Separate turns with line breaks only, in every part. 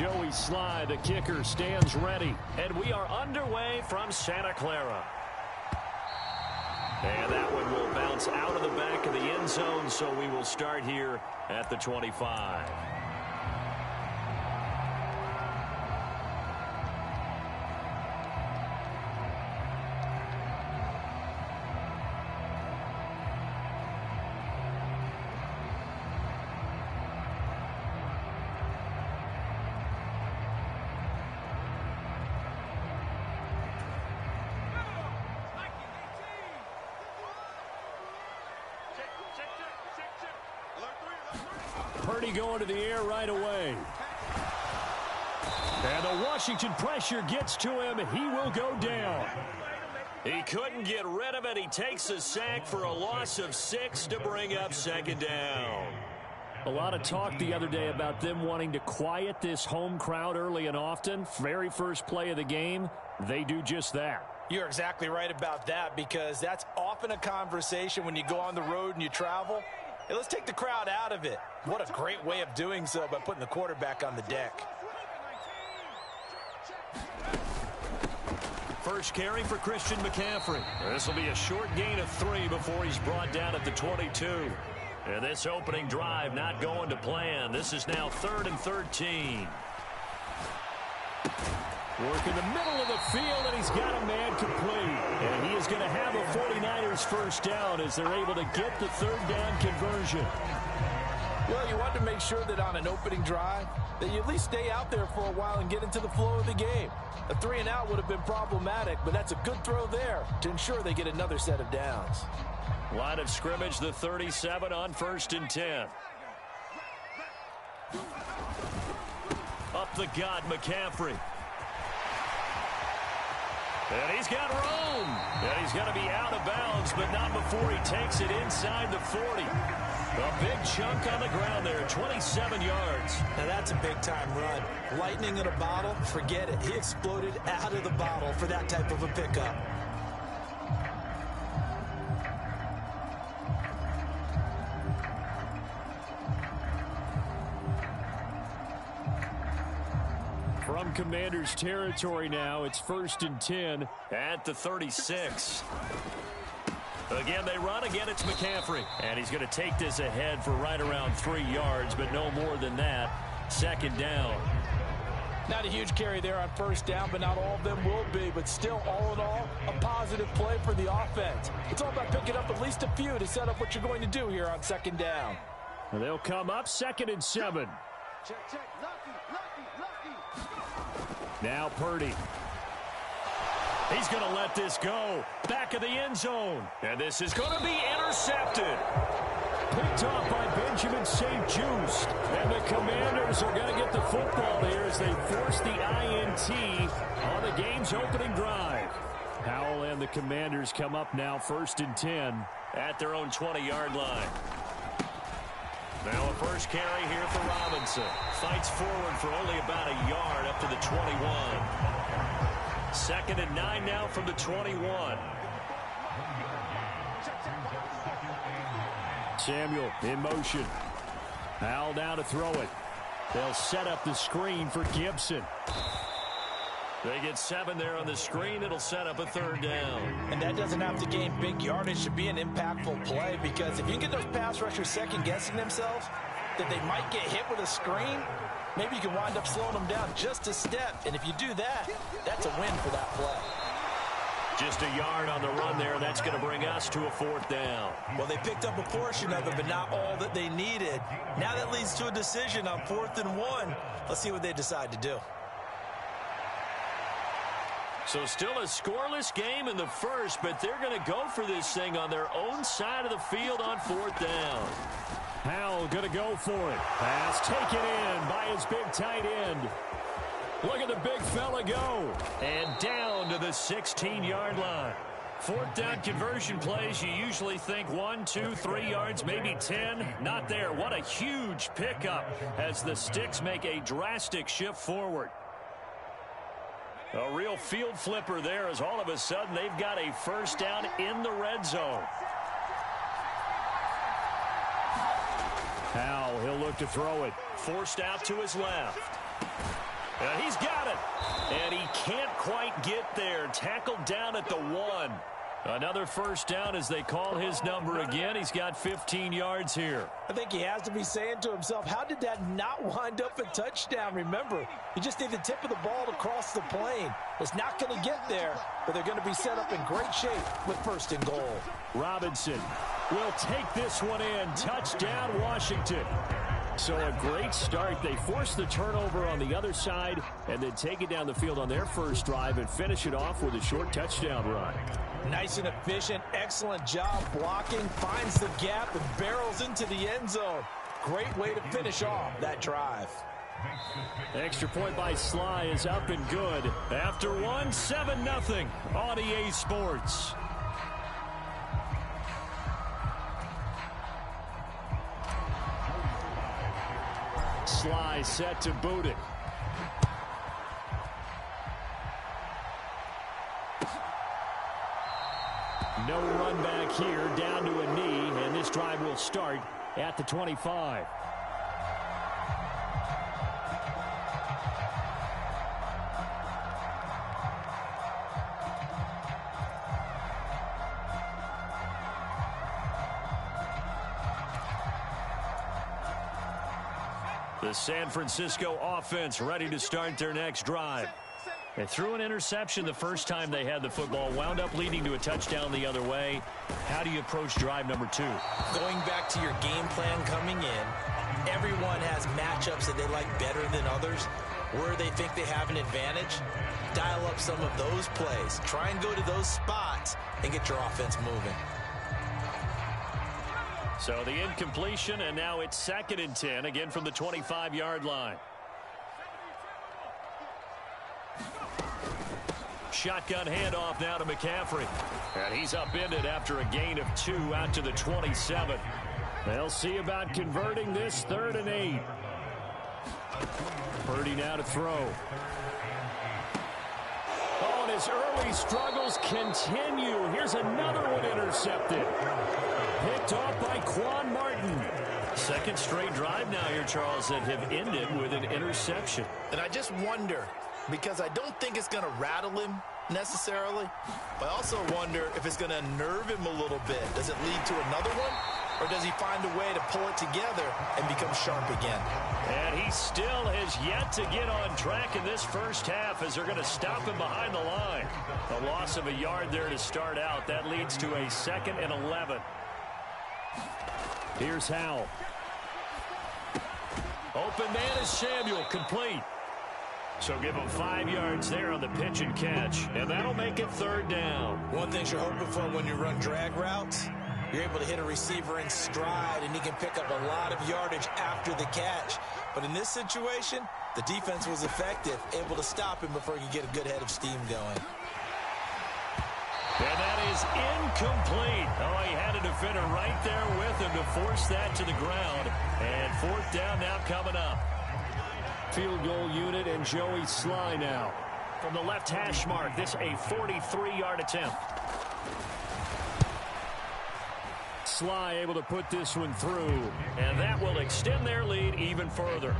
Joey Sly, the kicker, stands ready. And we are underway from Santa Clara. And that one will bounce out of the back of the end zone, so we will start here at the 25. Purdy going to the air right away. And the Washington pressure gets to him. He will go down. He couldn't get rid of it. He takes a sack for a loss of 6 to bring up second down. A lot of talk the other day about them wanting to quiet this home crowd early and often. Very first play of the game, they do just that.
You're exactly right about that, because that's often a conversation when you go on the road and you travel. Hey, let's take the crowd out of it. What a great way of doing so by putting the quarterback on the deck.
First carry for Christian McCaffrey. This will be a short gain of 3 before he's brought down at the 22. And this opening drive not going to plan. This is now 3rd and 13. Work in the middle of the field, and he's got a man complete. And he is going to have a 49ers first down as they're able to get the 3rd down conversion.
Well, you want to make sure that on an opening drive that you at least stay out there for a while and get into the flow of the game. A 3-and-out would have been problematic, but that's a good throw there to ensure they get another set of downs.
Line of scrimmage, the 37 on 1st and 10. Up the gut, McCaffrey. And he's got room. And he's going to be out of bounds, but not before he takes it inside the 40. A big chunk on the ground there, 27 yards.
Now that's a big-time run. Lightning in a bottle, forget it. He exploded out of the bottle for that type of a pickup.
From Commanders territory now, it's 1st and 10 at the 36. Again, they run. Again, it's McCaffrey. And he's going to take this ahead for right around 3 yards, but no more than that. 2nd down.
Not a huge carry there on 1st down, but not all of them will be. But still, all in all, a positive play for the offense. It's all about picking up at least a few to set up what you're going to do here on 2nd down.
And they'll come up 2nd and 7.
Check. Lucky.
Now Purdy. He's going to let this go. Back of the end zone. And this is going to be intercepted. Picked off by Benjamin St-Juste. And the Commanders are going to get the football here as they force the INT on the game's opening drive. Howell and the Commanders come up now 1st and 10 at their own 20-yard line. Now a first carry here for Robinson. Fights forward for only about a yard up to the 21. 2nd and 9 now from the 21. Samuel in motion. Howell now to throw it. They'll set up the screen for Gibson. They get 7 there on the screen. It'll set up a 3rd down.
And that doesn't have to gain big yardage to be an impactful play, because if you can get those pass rushers second-guessing themselves that they might get hit with a screen, maybe you can wind up slowing them down just a step. And if you do that, that's a win for that play.
Just a yard on the run there. That's going to bring us to a 4th down.
Well, they picked up a portion of it, but not all that they needed. Now that leads to a decision on 4th and 1. Let's see what they decide to do.
So still a scoreless game in the first, but they're going to go for this thing on their own side of the field on 4th down. Howell going to go for it. Pass taken in by his big tight end. Look at the big fella go. And down to the 16-yard line. 4th down conversion plays, you usually think 1, 2, 3 yards, maybe 10. Not there. What a huge pickup as the Sticks make a drastic shift forward. A real field flipper there as all of a sudden they've got a first down in the red zone. Howell, he'll look to throw it. Forced out to his left. And he's got it. And he can't quite get there. Tackled down at the 1. Another first down as they call his number again. He's got 15 yards here.
I think he has to be saying to himself, how did that not wind up a touchdown? Remember, you just need the tip of the ball to cross the plane. It's not going to get there, but they're going to be set up in great shape with first and goal.
Robinson will take this one in. Touchdown, Washington. So a great start. They force the turnover on the other side and then take it down the field on their first drive and finish it off with a short touchdown run.
Nice and efficient, excellent job blocking, finds the gap and barrels into the end zone. Great way to finish off that drive.
Extra point by Sly is up and good. After 7-0 on EA Sports. Sly set to boot it. No run back here, down to a knee, and this drive will start at the 25. The San Francisco offense ready to start their next drive. They threw an interception the first time they had the football, wound up leading to a touchdown the other way. How do you approach drive number 2?
Going back to your game plan coming in, everyone has matchups that they like better than others. Where they think they have an advantage, dial up some of those plays. Try and go to those spots and get your offense moving.
So the incompletion, and now it's 2nd and 10, again from the 25-yard line. Shotgun handoff now to McCaffrey. And he's upended after a gain of 2 out to the 27. They'll see about converting this 3rd and 8. Purdy now to throw. Oh, and his early struggles continue. Here's another one intercepted. Picked off by Quan Martin. Second straight drive now here, Charles, that have ended with an interception.
And I just wonder, because I don't think it's going to rattle him necessarily, but I also wonder if it's going to unnerve him a little bit. Does it lead to another one? Or does he find a way to pull it together and become sharp again?
And he still has yet to get on track in this first half as they're going to stop him behind the line. A loss of a yard there to start out. That leads to a 2nd and 11. Here's Howell. Open man is Samuel, complete. So give him 5 yards there on the pitch and catch. And that'll make it 3rd down.
One thing you're hoping for when you run drag routes, you're able to hit a receiver in stride, and he can pick up a lot of yardage after the catch. But in this situation, the defense was effective, able to stop him before he could get a good head of steam going.
And that is incomplete. Oh, he had a defender right there with him to force that to the ground. And 4th down now coming up. Field goal unit and Joey Sly now. From the left hash mark, this a 43-yard attempt. Sly able to put this one through, and that will extend their lead even further.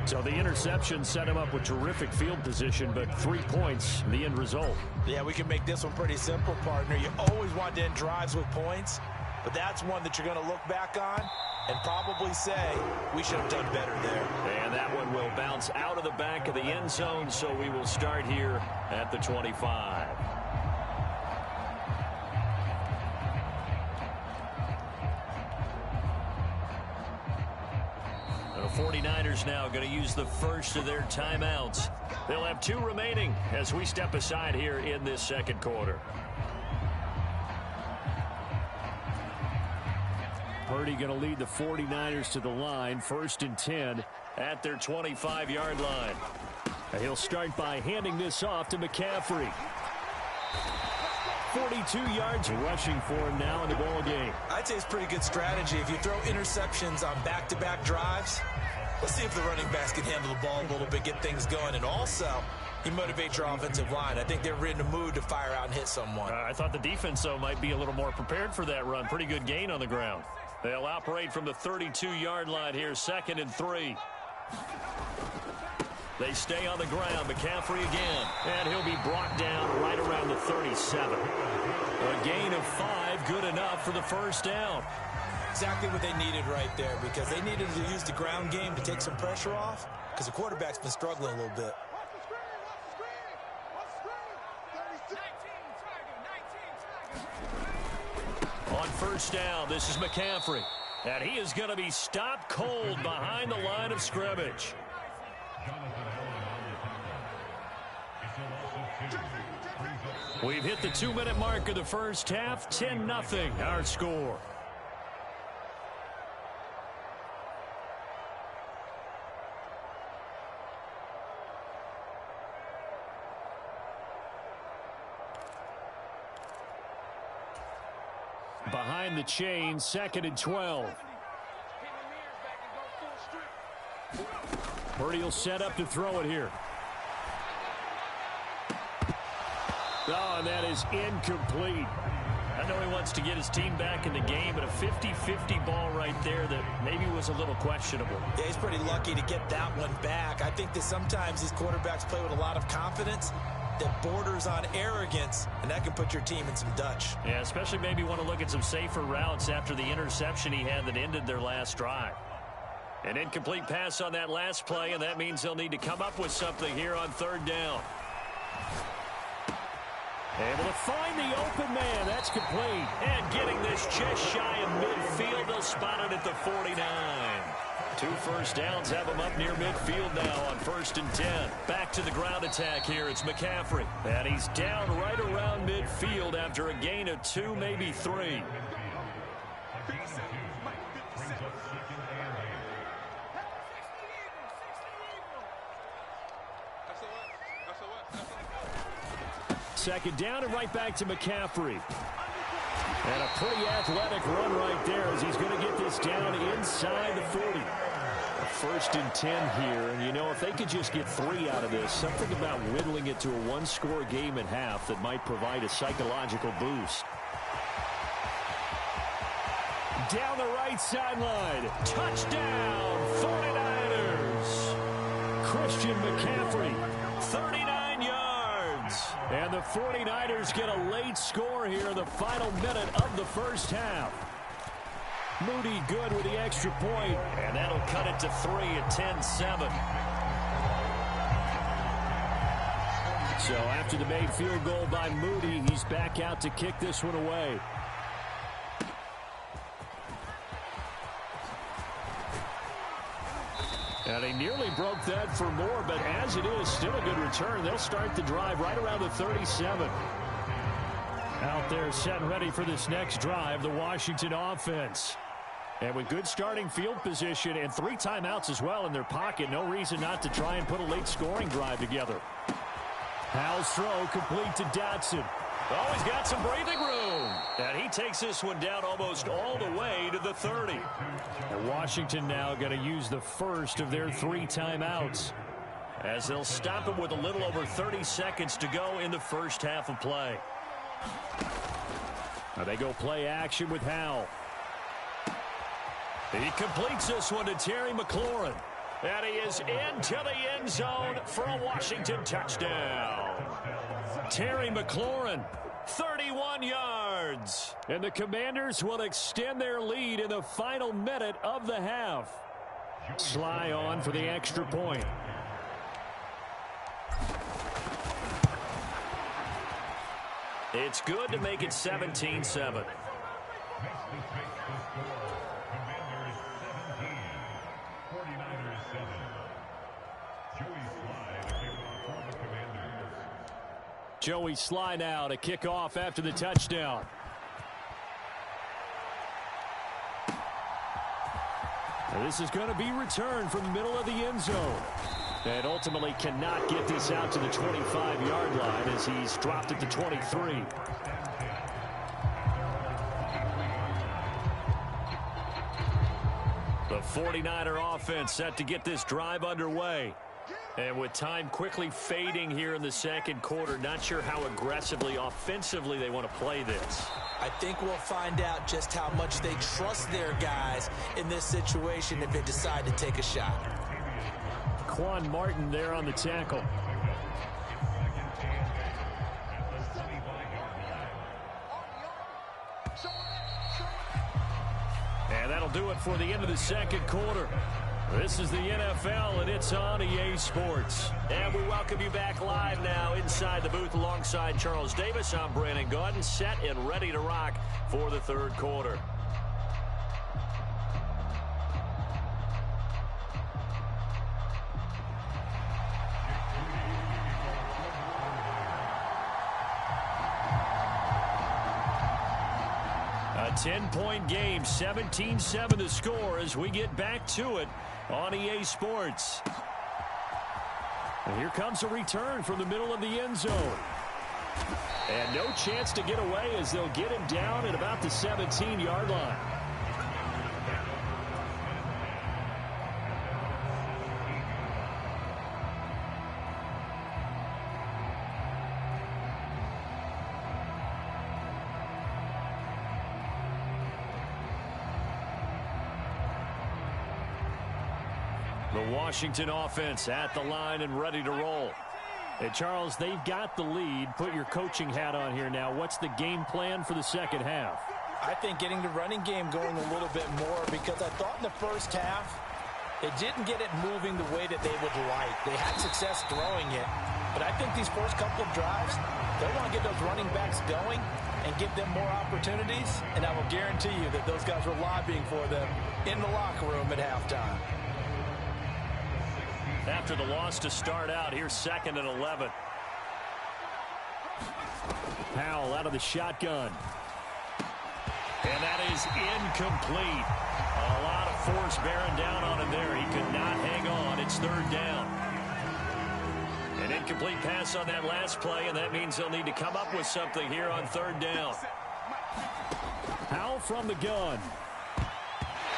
So the interception set him up with terrific field position, but 3 points, the end result.
Yeah, we can make this one pretty simple, partner. You always want to end drives with points, but that's one that you're going to look back on and probably say, we should have done better there.
And that one will bounce out of the back of the end zone, so we will start here at the 25. The 49ers now going to use the first of their timeouts. They'll have 2 remaining as we step aside here in this second quarter. Purdy going to lead the 49ers to the line, 1st and 10 at their 25-yard line. He'll start by handing this off to McCaffrey. 42 yards rushing for him now in the ball game.
I'd say it's pretty good strategy. If you throw interceptions on back-to-back drives, let's see if the running backs can handle the ball a little bit, get things going, and also you motivate your offensive line. I think they're in the mood to fire out and hit someone.
I thought the defense, though, might be a little more prepared for that run. Pretty good gain on the ground. They'll operate from the 32-yard line here, 2nd and 3. They stay on the ground. McCaffrey again. And he'll be brought down right around the 37. A gain of 5, good enough for the first down.
Exactly what they needed right there, because they needed to use the ground game to take some pressure off, because the quarterback's been struggling a little bit.
On first down, this is McCaffrey. And he is going to be stopped cold behind the line of scrimmage. We've hit the 2-minute mark of the first half. 10-0 our score. Behind the chain, 2nd and 12. Purdy will set up to throw it here. Oh, and that is incomplete. I know he wants to get his team back in the game, but a 50-50 ball right there that maybe was a little questionable.
Yeah, he's pretty lucky to get that one back. I think that sometimes these quarterbacks play with a lot of confidence that borders on arrogance, and that can put your team in some Dutch.
Yeah, especially maybe want to look at some safer routes after the interception he had that ended their last drive. An incomplete pass on that last play, and that means they'll need to come up with something here on 3rd down. Able to find the open man. That's complete. And getting this just shy of midfield. They'll spot it at the 49. 2 first downs have them up near midfield now on 1st and 10. Back to the ground attack here. It's McCaffrey. And he's down right around midfield after a gain of 2, maybe 3. Second down and right back to McCaffrey. And a pretty athletic run right there as he's going to get this down inside the 40. A 1st and 10 here. And, you know, if they could just get 3 out of this, something about whittling it to a 1-score game at half that might provide a psychological boost. Down the right sideline. Touchdown, 49ers. Christian McCaffrey, 39 yards. And the 49ers get a late score here in the final minute of the first half. Moody good with the extra point, and that'll cut it to 3 at 10-7. So after the made field goal by Moody, he's back out to kick this one away. And he nearly broke that for more, but as it is, still a good return. They'll start the drive right around the 37. Out there set and ready for this next drive, the Washington offense. And with good starting field position and 3 timeouts as well in their pocket, no reason not to try and put a late scoring drive together. Howell's throw complete to Dotson. Oh, he's got some breathing room. And he takes this one down almost all the way to the 30. And Washington now going to use the first of their 3 timeouts, as they'll stop him with a little over 30 seconds to go in the first half of play. Now they go play action with Howell. He completes this one to Terry McLaurin. And he is into the end zone for a Washington touchdown. Terry McLaurin, 31 yards. And the Commanders will extend their lead in the final minute of the half. Sly on for the extra point. It's good to make it 17-7. Joey Sly now to kick off after the touchdown. And this is going to be returned from the middle of the end zone. And ultimately cannot get this out to the 25-yard line as he's dropped at the 23. The 49er offense set to get this drive underway. And with time quickly fading here in the second quarter, not sure how aggressively, offensively they want to play this.
I think we'll find out just how much they trust their guys in this situation if they decide to take a shot.
Quan Martin there on the tackle. And that'll do it for the end of the second quarter. This is the NFL, and it's on EA Sports.
And we welcome you back live now inside the booth alongside Charles Davis. I'm Brandon Gaudin, set and ready to rock for the third quarter.
A 10-point game, 17-7 the score as we get back to it on EA Sports. And here comes a return from the middle of the end zone. And no chance to get away as they'll get him down at about the 17-yard line. The Washington offense at the line and ready to roll. Hey, Charles, they've got the lead. Put your coaching hat on here now. What's the game plan for the second half?
I think getting the running game going a little bit more, because I thought in the first half they didn't get it moving the way that they would like. They had success throwing it, but I think these first couple of drives, they want to get those running backs going and give them more opportunities, and I will guarantee you that those guys were lobbying for them in the locker room at halftime.
After the loss to start out, here's 2nd and 11. Powell out of the shotgun. And that is incomplete. A lot of force bearing down on him there. He could not hang on. It's 3rd down. An incomplete pass on that last play, and that means they'll need to come up with something here on 3rd down. Powell from the gun.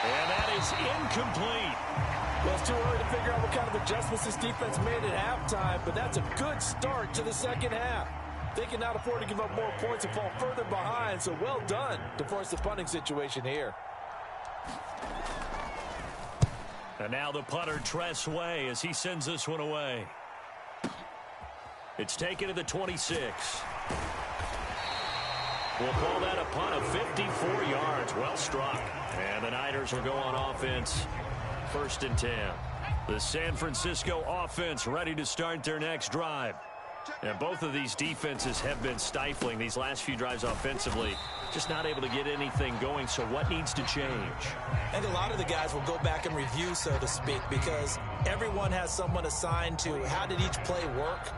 And that is incomplete.
Well, it's too early to figure out what kind of adjustments this defense made at halftime, but that's a good start to the second half. They cannot afford to give up more points and fall further behind, so well done to force the punting situation here.
And now the punter, Tress Way, as he sends this one away. It's taken to the 26. We'll call that a punt of 54 yards. Well struck. And the Niners will go on offense. 1st and 10. The San Francisco offense ready to start their next drive. And both of these defenses have been stifling these last few drives offensively. Just not able to get anything going, so what needs to change?
I think a lot of the guys will go back and review, so to speak, because everyone has someone assigned to how did each play work.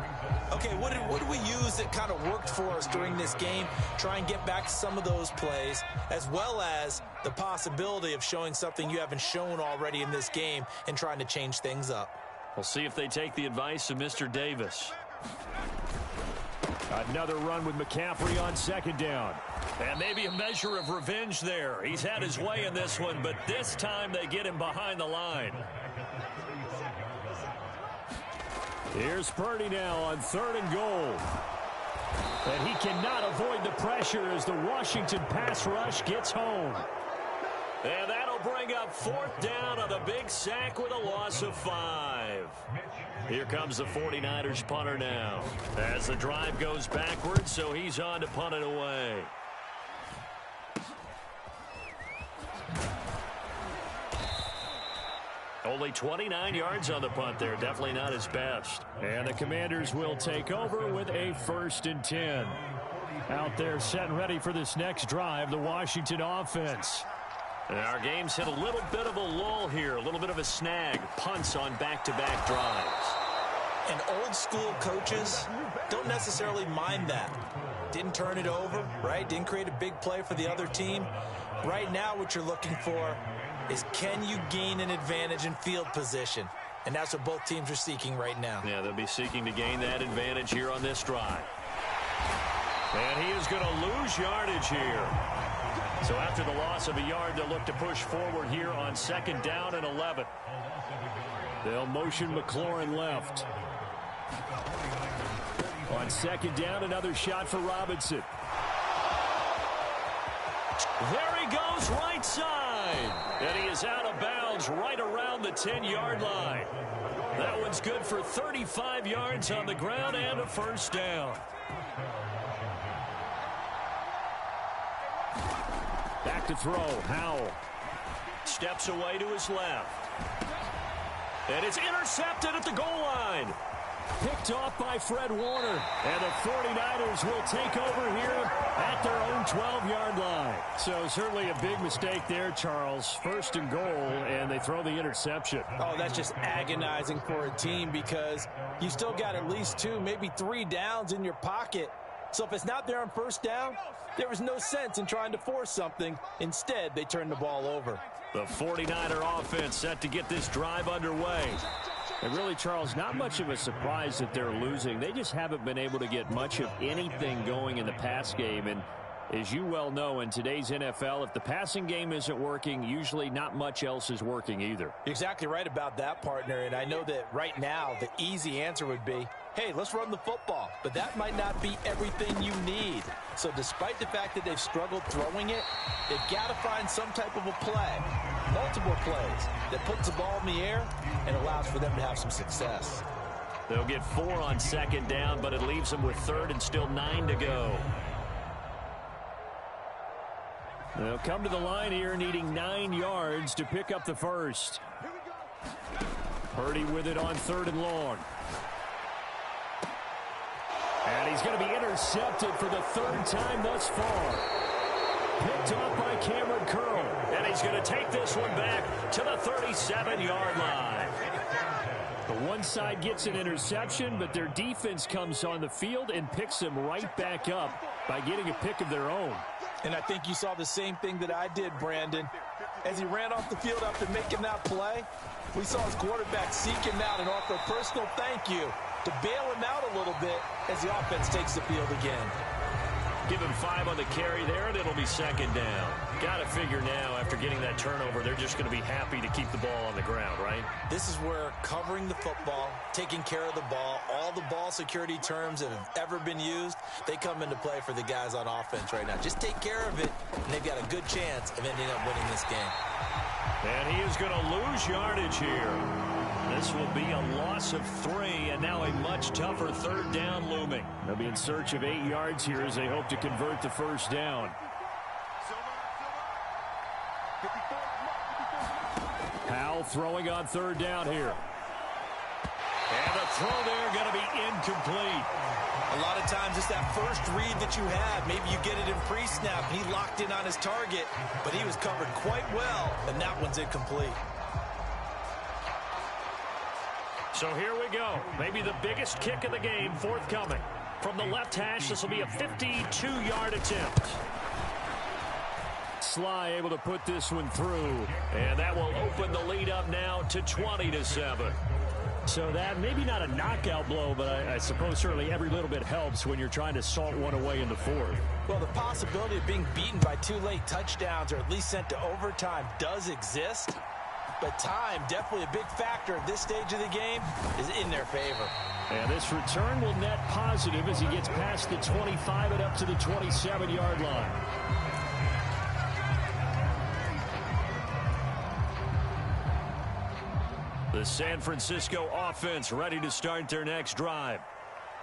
Okay, what did we use that kind of worked for us during this game? Try and get back to some of those plays, as well as the possibility of showing something you haven't shown already in this game and trying to change things up.
We'll see if they take the advice of Mr. Davis. Another run with McCaffrey on 2nd down. And maybe a measure of revenge there. He's had his way in this one, but this time they get him behind the line. Here's Purdy now on 3rd and goal. And he cannot avoid the pressure as the Washington pass rush gets home. And that'll bring up 4th down on the big sack with a loss of 5. Here comes the 49ers punter now. As the drive goes backwards, so he's on to punt it away. Only 29 yards on the punt there. Definitely not his best. And the Commanders will take over with a 1st and 10. Out there set and ready for this next drive, the Washington offense. And our game's hit a little bit of a lull here, a little bit of a snag. Punts on back-to-back drives.
And old school coaches don't necessarily mind that. Didn't turn it over, right? Didn't create a big play for the other team. Right now what you're looking for is, can you gain an advantage in field position? And that's what both teams are seeking right now.
Yeah, they'll be seeking to gain that advantage here on this drive. And he is going to lose yardage here. So after the loss of a yard, they'll look to push forward here on 2nd down and 11. They'll motion McLaurin left. On 2nd down, another shot for Robinson. There he goes, right side. And he is out of bounds right around the 10-yard line. That
one's good for 35 yards on the ground and a first down. Back to throw. Howell steps away to his left. And it's intercepted at the goal line. Picked off by Fred Warner. And the 49ers will take over here at their own 12-yard line. So certainly a big mistake there, Charles. First and goal, and they throw the interception.
Oh, that's just agonizing for a team because you still got at least 2, maybe 3 downs in your pocket. So if it's not there on first down, there was no sense in trying to force something. Instead, they turn the ball over.
The 49er offense set to get this drive underway. And really, Charles, not much of a surprise that they're losing. They just haven't been able to get much of anything going in the pass game. And as you well know, in today's NFL, if the passing game isn't working, usually not much else is working either.
You're exactly right about that, partner. And I know that right now the easy answer would be, hey, let's run the football. But that might not be everything you need. So despite the fact that they've struggled throwing it, they've got to find some type of a play, multiple plays, that puts the ball in the air and allows for them to have some success.
They'll get 4 on second down, but it leaves them with third and still 9 to go. They'll come to the line here needing 9 yards to pick up the first. Purdy with it on 3rd and long. And he's going to be intercepted for the 3rd time thus far. Picked off by Cameron Curl. And he's going to take this one back to the 37-yard line. The one side gets an interception, but their defense comes on the field and picks them right back up by getting a pick of their own.
And I think you saw the same thing that I did, Brandon. As he ran off the field after making that play, we saw his quarterback seek him out and offer a personal thank you to bail him out a little bit as the offense takes the field again.
Give him 5 on the carry there, and it'll be 2nd down. Got to figure now, after getting that turnover, they're just going to be happy to keep the ball on the ground, right?
This is where covering the football, taking care of the ball, all the ball security terms that have ever been used, they come into play for the guys on offense right now. Just take care of it, and they've got a good chance of ending up winning this game.
And he is going to lose yardage here. This will be a loss of 3, and now a much tougher 3rd down looming. They'll be in search of 8 yards here as they hope to convert the first down. Howell throwing on 3rd down here. And the throw there going to be incomplete.
A lot of times it's that first read that you have. Maybe you get it in pre-snap, and he locked in on his target, but he was covered quite well, and that one's incomplete.
So here we go. Maybe the biggest kick of the game forthcoming. From the left hash, this will be a 52-yard attempt. Sly able to put this one through. And that will open the lead up now to 20-7. So that, maybe not a knockout blow, but I suppose certainly every little bit helps when you're trying to salt one away in the 4th.
Well, the possibility of being beaten by 2 late touchdowns or at least sent to overtime does exist. But time, definitely a big factor at this stage of the game, is in their favor.
And this return will net positive as he gets past the 25 and up to the 27-yard line. The San Francisco offense ready to start their next drive.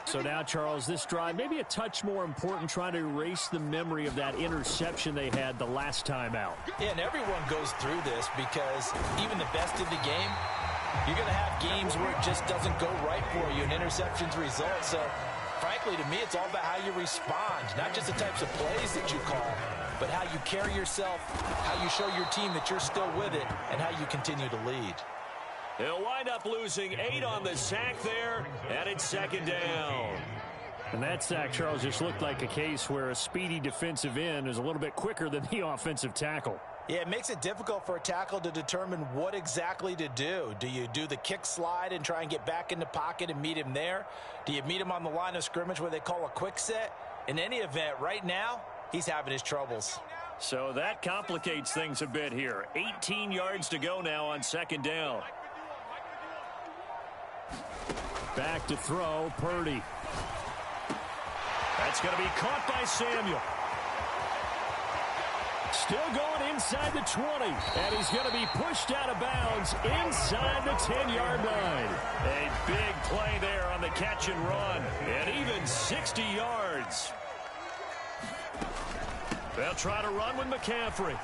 So now, Charles, this drive maybe a touch more important, trying to erase the memory of that interception they had the last time out.
Yeah, and everyone goes through this because even the best of the game, you're going to have games where it just doesn't go right for you, and interceptions result. So, frankly, to me, it's all about how you respond, not just the types of plays that you call, but how you carry yourself, how you show your team that you're still with it, and how you continue to lead.
He'll wind up losing 8 on the sack there, and it's 2nd down. And that sack, Charles, just looked like a case where a speedy defensive end is a little bit quicker than the offensive tackle.
Yeah, it makes it difficult for a tackle to determine what exactly to do. Do you do the kick slide and try and get back in the pocket and meet him there? Do you meet him on the line of scrimmage where they call a quick set? In any event, right now, he's having his troubles.
So that complicates things a bit here. 18 yards to go now on 2nd down. Back to throw, Purdy. That's going to be caught by Samuel. Still going inside the 20. And he's going to be pushed out of bounds inside the 10-yard line. A catch and run. And even 60 yards. They'll try to run with McCaffrey.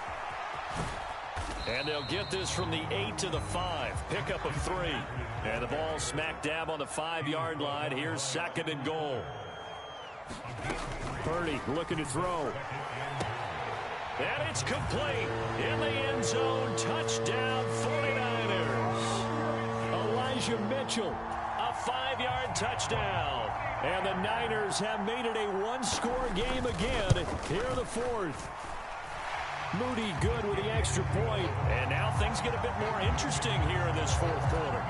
And they'll get this from the 8 to the 5. Pickup of 3. And the ball smack dab on the 5-yard line. Here's 2nd and goal. Purdy looking to throw. And it's complete. In the end zone. Touchdown 49ers. Elijah Mitchell. A 5-yard touchdown. And the Niners have made it a one-score game again here in the 4th. Moody good with the extra point. And now things get a bit more interesting here in this 4th quarter.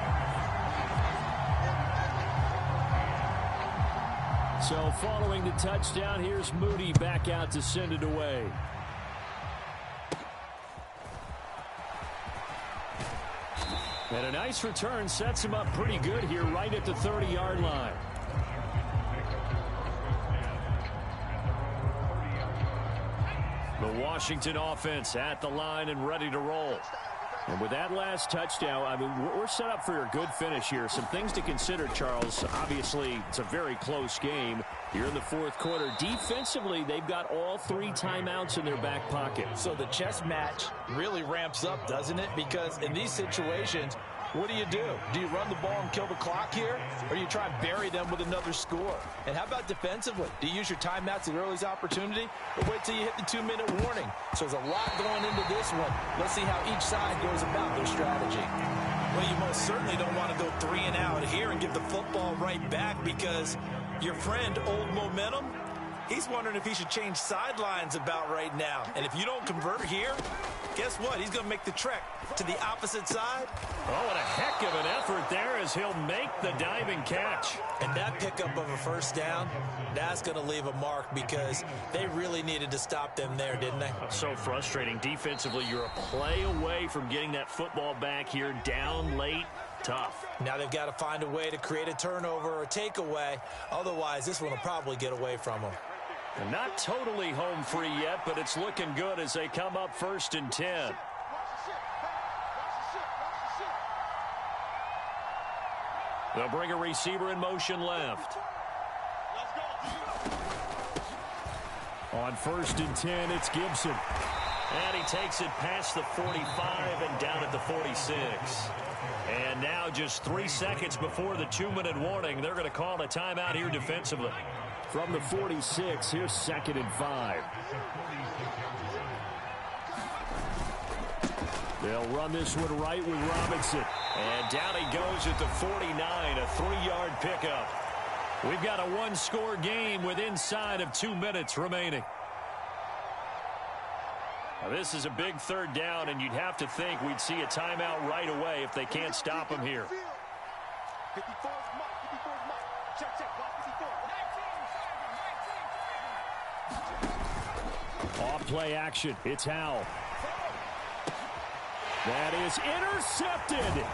So following the touchdown, here's Moody back out to send it away. And a nice return sets him up pretty good here right at the 30-yard line. The Washington offense at the line and ready to roll. And with that last touchdown, I mean, we're set up for a good finish here. Some things to consider, Charles. Obviously, it's a very close game. You're in the 4th quarter. Defensively, they've got all 3 timeouts in their back pocket.
So the chess match really ramps up, doesn't it? Because in these situations, what do? Do you run the ball and kill the clock here? Or do you try and bury them with another score? And how about defensively? Do you use your timeouts at earliest opportunity? Or wait till you hit the 2-minute warning? So there's a lot going into this one. Let's see how each side goes about their strategy.
Well, you most certainly don't want to go 3 and out here and give the football right back, because your friend, Old Momentum, he's wondering if he should change sidelines about right now. And if you don't convert here, guess what? He's going to make the trek to the opposite side.
Oh, and a heck of an effort there as he'll make the diving catch.
And that pickup of a first down, that's going to leave a mark, because they really needed to stop them there, didn't they?
So frustrating. Defensively, you're a play away from getting that football back here, down late. Tough.
Now they've got to find a way to create a turnover or a takeaway. Otherwise, this one will probably get away from them.
And not totally home free yet, but it's looking good as they come up 1st and 10. They'll bring a receiver in motion left. On 1st and 10, it's Gibson. And he takes it past the 45 and down at the 46. And now just 3 seconds before the 2-minute warning, they're going to call a timeout here defensively. From the 46, here's 2nd and 5. They'll run this one right with Robinson. And down he goes at the 49, a 3-yard pickup. We've got a one-score game with inside of 2 minutes remaining. Now, this is a big 3rd down, and you'd have to think we'd see a timeout right away if they can't stop him here.
54 mark. Check, block 54.
Off play action. It's Howell. That is intercepted.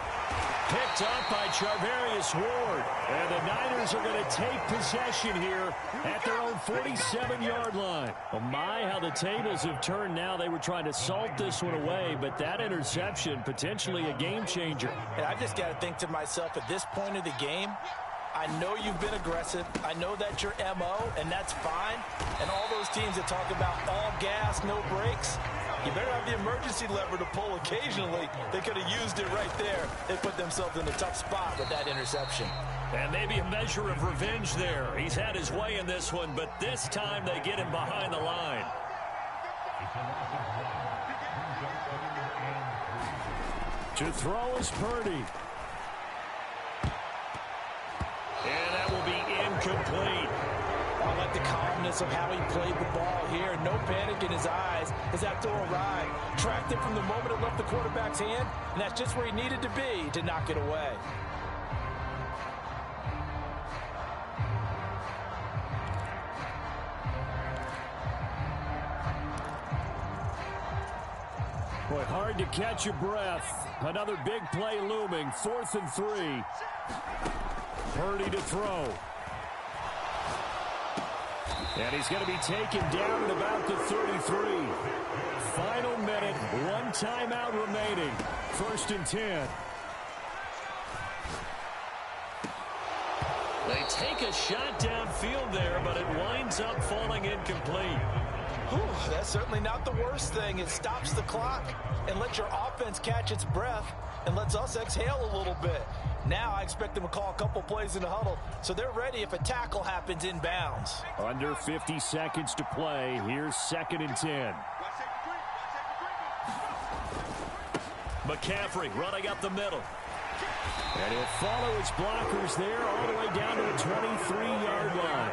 Picked up by Charvarius Ward. And the Niners are going to take possession here at their own 47-yard line. Oh my, how the tables have turned now. They were trying to salt this one away, but that interception, potentially a game changer.
And I've just got to think to myself, at this point of the game, I know you've been aggressive. I know that's your MO, and that's fine. And all those teams that talk about all gas, no brakes, you better have the emergency lever to pull occasionally. They could have used it right there. They put themselves in a tough spot with that interception.
And maybe a measure of revenge there. He's had his way in this one, but this time they get him behind the line. To throw is Purdy. And that will be incomplete.
I like the calmness of how he played the ball here. No panic in his eyes as that throw arrived. Tracked it from the moment it left the quarterback's hand, and that's just where he needed to be to knock it away.
Boy, hard to catch your breath. Another big play looming. 4th and 3. Purdy to throw. And he's going to be taken down at about the 33. Final minute, 1 timeout remaining. 1st and 10. They take a shot downfield there, but it winds up falling incomplete.
Whew, that's certainly not the worst thing. It stops the clock and lets your offense catch its breath and lets us exhale a little bit. Now I expect them to call a couple plays in the huddle, so they're ready if a tackle happens inbounds.
Under 50 seconds to play. Here's 2nd and 10. McCaffrey running up the middle. And he'll follow his blockers there all the way down to the 23-yard line.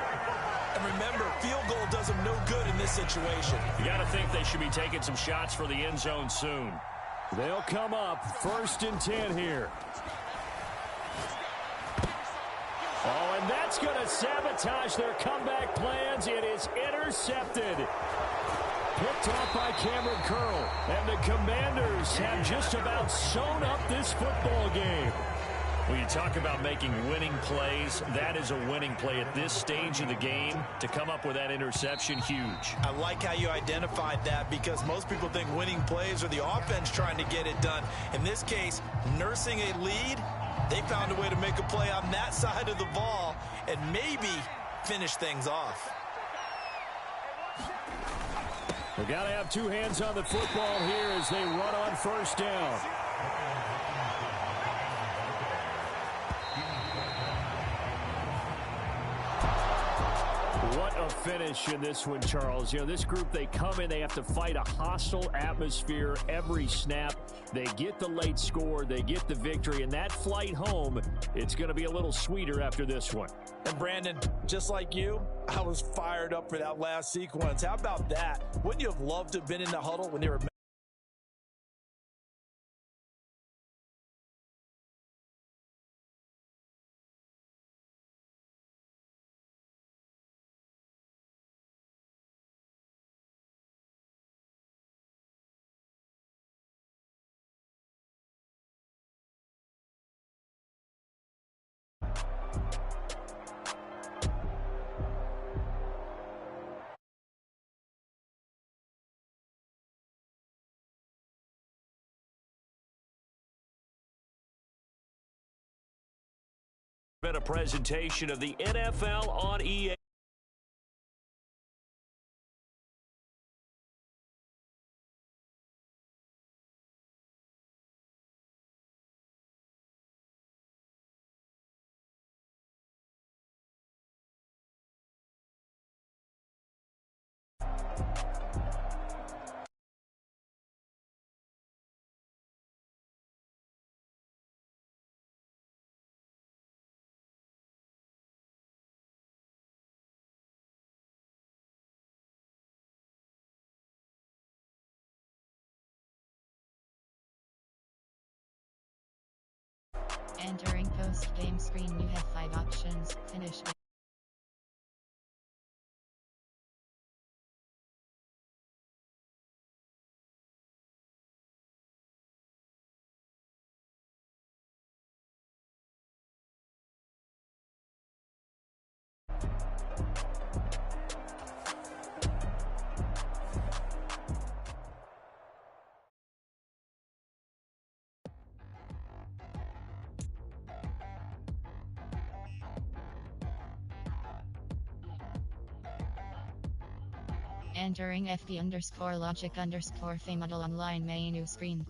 And remember, field goal does them no good in this situation.
You got to think they should be taking some shots for the end zone soon. They'll come up 1st and 10 here. Oh, and that's going to sabotage their comeback plans. It is intercepted. Picked off by Cameron Curl. And the Commanders have just about sewn up this football game. When you talk about making winning plays, that is a winning play at this stage of the game. To come up with that interception, huge.
I like how you identified that, because most people think winning plays are the offense trying to get it done. In this case, nursing a lead, they found a way to make a play on that side of the ball and maybe finish things off.
We've got to have two hands on the football here as they run on 1st down. What a finish in this one, Charles. You know, this group, they come in, they have to fight a hostile atmosphere every snap. They get the late score, they get the victory, and that flight home, it's going to be a little sweeter after this one.
And Brandon, just like you, I was fired up for that last sequence. How about that? Wouldn't you have loved to have been in the huddle when they were...
Been a presentation of the NFL on EA.
Entering post-game screen, you have 5 options. Finish. Entering FD_logic_fame model online menu screen.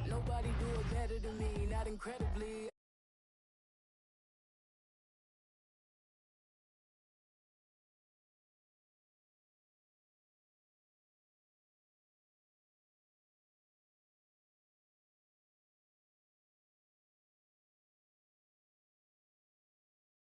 Nobody do it better than me, not incredibly.